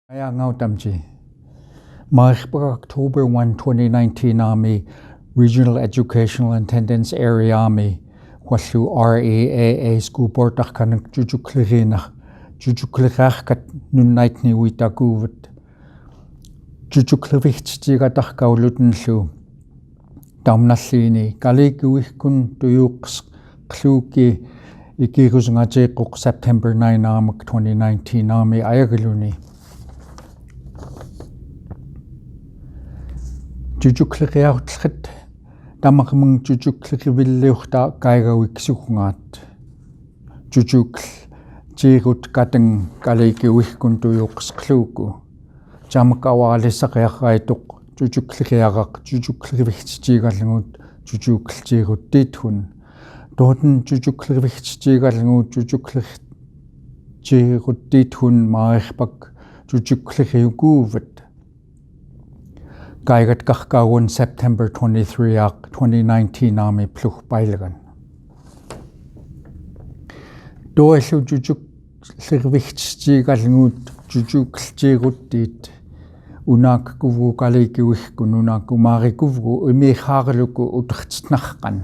Kaya ngautamji. Maikpag October 1, 2019 Army Regional Educational Attendance Area Army Wallu RAAA School Board kanak jujuklirach nunnaitni witakuvat jujuklirvichtstigatach kaulutnlu tamnallini kalikuihkun tuyuqsqluki ikirusngajequq September 9 Armak 2019 Army ayagiluni jujukliriartlet tamarmung jujuklirivilliurta kaigawiksugngaat jujukl jiirut katang kalikuihkun tuyuqsqluuku jamakawalisaqearraituq jujukliriaraq jujuklirivigtstiigallugut jujukljiiruttiithun tootun jujuklirivigtstiigallugut jujuklirjiiruttiithun maarpak jujukliriukuuvat Kaigat kahkawun September 23 2019 Army pluhpailagan. Doelu jujuklirvigtstiigallugut jujukljiiruttiit unaak kuvu kalikuihkun unaak umaarikuvgu imiihaarluku utertnaqqan.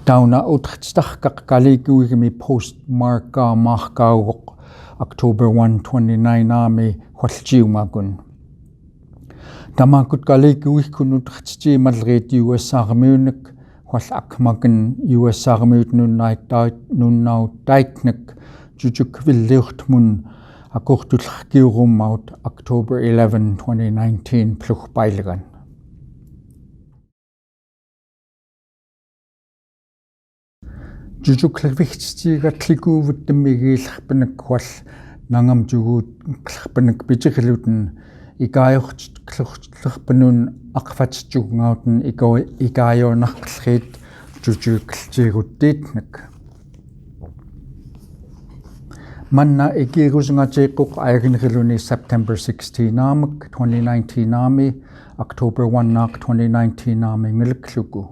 Tauna utertstarkaq kalikuigmi postmarka markauruq October 1 29 Army hualjiumagun. Tamakut kalikuihkun utertstiimalriit US Armyunak huallakmagan US Armyut nunnauttaitnak jujukvilliurtmun akortullerkiurummaut October 11 2019 pluhpailagan. Jujuklirvigtstiigatlikuuvut tammigiillerpanak huall nangam juguutlerpanak pitikiluten ikaajortlerpanun aqfatsugngauten ikaajoornarqerriit jujukljiiruttiitnak manna ikirusngajeequq ayaginriluni September 16 Armak 2019 Army October 1 2019 Army ngilakluku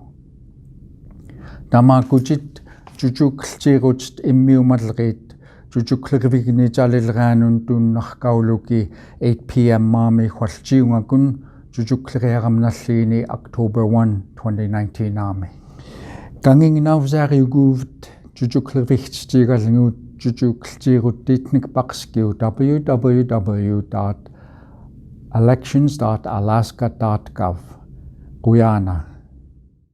tamakutit jujukljiirut immiumalriit jujuklirivignitalilraanun tuunnarkauluki 8 p.m. Army hualjiungakun jujukliriaramnalliini October 1 2019 Army kanginginausaariuguuvat jujuklirvigtstiigallugut jujukljiiruttiitnik paqskiu www.elections.alaska.gov Guyana